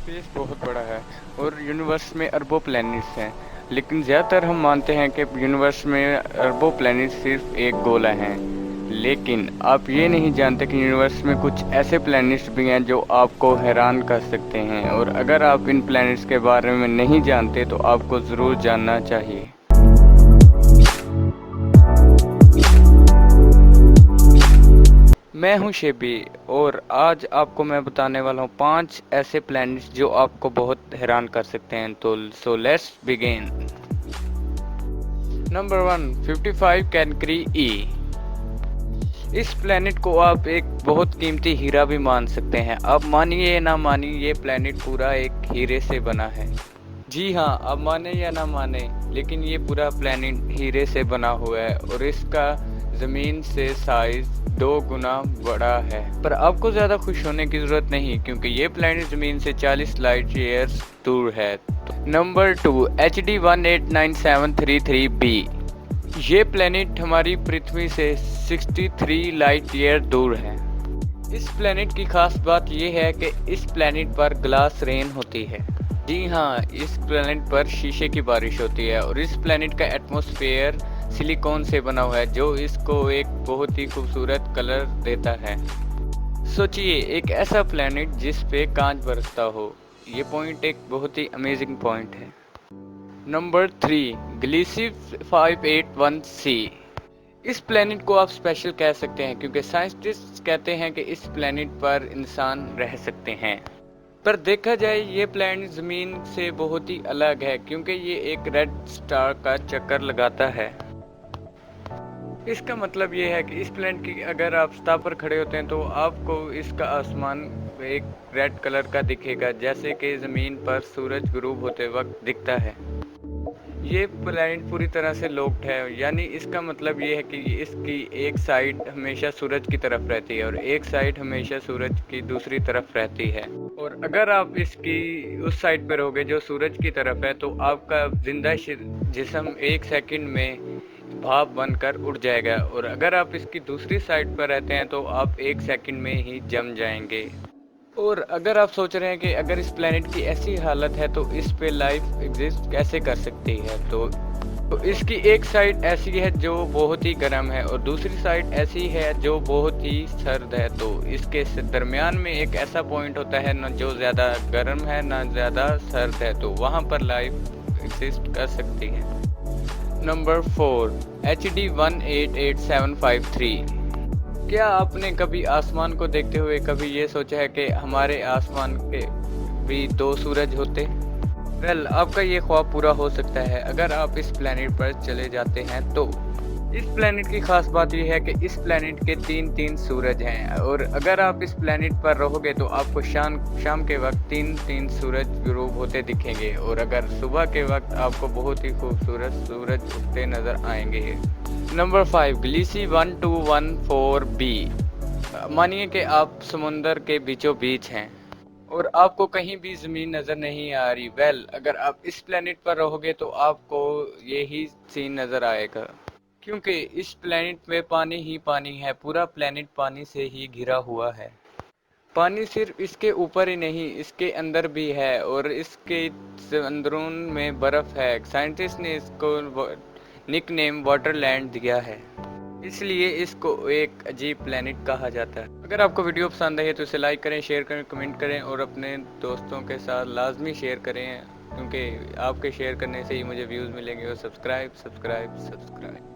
Space बहुत बड़ा है और यूनिवर्स में अरबों प्लैनेट्स हैं, लेकिन ज़्यादातर हम मानते हैं कि यूनिवर्स में अरबों प्लैनेट सिर्फ एक गोला हैं। लेकिन आप ये नहीं जानते कि यूनिवर्स में कुछ ऐसे प्लैनेट्स भी हैं जो आपको हैरान कर सकते हैं, और अगर आप इन प्लैनेट्स के बारे में नहीं जानते तो आपको ज़रूर जानना चाहिए। मैं हूं शेबी, और आज आपको मैं बताने वाला हूं 5 ऐसे प्लैनेट्स जो आपको बहुत हैरान कर सकते हैं। तो सो लेट्स बिगिन। नंबर 1, 55 कैनकरी ई। इस प्लैनेट को आप एक बहुत कीमती हीरा भी मान सकते हैं। आप मानिए या ना मानिए, ये प्लैनेट पूरा एक हीरे से बना है। जी हाँ, आप माने या ना माने, लेकिन ये पूरा प्लैनेट हीरे से बना हुआ है और इसका ज़मीन से साइज 2 गुना बड़ा है। पर आपको ज़्यादा खुश होने की ज़रूरत नहीं, क्योंकि ये प्लैनेट ज़मीन से 40 लाइट ईयर्स दूर है। Number 2, HD 189733b। ये प्लैनेट हमारी पृथ्वी से 63 लाइट ईयर दूर है। इस प्लैनेट की खास बात यह है कि इस प्लैनेट पर ग्लास रेन होती है। जी हाँ, इस प्लैनेट पर शीशे की बारिश होती है और इस प्लैनेट का एटमॉस्फेयर सिलिकॉन से बना हुआ है, जो इसको एक बहुत ही खूबसूरत कलर देता है। सोचिए, एक ऐसा प्लैनेट जिस पे कांच बरसता हो। ये पॉइंट एक बहुत ही अमेजिंग पॉइंट है। Number 3, ग्लीसी 581c। इस प्लैनेट को आप स्पेशल कह सकते हैं, क्योंकि साइंटिस्ट कहते हैं कि इस प्लैनेट पर इंसान रह सकते हैं। पर देखा जाए, ये प्लैनेट ज़मीन से बहुत ही अलग है, क्योंकि ये एक रेड स्टार का चक्कर लगाता है। इसका मतलब ये है कि इस प्लैनेट की अगर आप सतह पर खड़े होते हैं तो आपको इसका आसमान एक रेड कलर का दिखेगा, जैसे कि ज़मीन पर सूरज गुरूब होते वक्त दिखता है। ये प्लैनेट पूरी तरह से लॉक्ड है, यानी इसका मतलब ये है कि इसकी एक साइड हमेशा सूरज की तरफ रहती है और एक साइड हमेशा सूरज की दूसरी तरफ रहती है। और अगर आप इसकी उस साइड पर रहोगे जो सूरज की तरफ है, तो आपका जिंदा जिस्म 1 सेकंड में भाप बनकर उड़ जाएगा, और अगर आप इसकी दूसरी साइड पर रहते हैं तो आप 1 सेकंड में ही जम जाएंगे। और अगर आप सोच रहे हैं कि अगर इस प्लेनेट की ऐसी हालत है तो इस पे लाइफ एग्जिस्ट कैसे कर सकती है, तो इसकी एक साइड ऐसी है जो बहुत ही गर्म है और दूसरी साइड ऐसी है जो बहुत ही सर्द है। तो इसके दरमियान में एक ऐसा पॉइंट होता है न जो ज़्यादा गर्म है ना ज़्यादा सर्द है, तो वहाँ पर लाइफ एग्जिस्ट कर सकती है। Number 4, HD 188753। क्या आपने कभी आसमान को देखते हुए कभी ये सोचा है कि हमारे आसमान के भी 2 सूरज होते? वेल, आपका ये ख्वाब पूरा हो सकता है अगर आप इस प्लेनेट पर चले जाते हैं तो। इस प्लेनेट की खास बात यह है कि इस प्लेनेट के 3 सूरज हैं, और अगर आप इस प्लेनेट पर रहोगे तो आपको शाम के वक्त 3 सूरज गुरूब होते दिखेंगे, और अगर सुबह के वक्त आपको बहुत ही खूबसूरत सूरज उगते नजर आएंगे। Number 5, ग्लीसी 1214b। मानिए कि आप समुंदर के बीचों बीच हैं और आपको कहीं भी ज़मीन नज़र नहीं आ रही। वेल, अगर आप इस प्लेनेट पर रहोगे तो आपको यही सीन नज़र आएगा, क्योंकि इस प्लेनेट में पानी ही पानी है। पूरा प्लेनेट पानी से ही घिरा हुआ है। पानी सिर्फ इसके ऊपर ही नहीं, इसके अंदर भी है, और इसके अंदरून में बर्फ़ है। साइंटिस्ट ने इसको निक नेम वाटरलैंड दिया है, इसलिए इसको एक अजीब प्लेनेट कहा जाता है। अगर आपको वीडियो पसंद आई है तो इसे लाइक करें, शेयर करें, कमेंट करें और अपने दोस्तों के साथ लाजमी शेयर करें, क्योंकि आपके शेयर करने से ही मुझे व्यूज़ मिलेंगे। और सब्सक्राइब सब्सक्राइब सब्सक्राइब।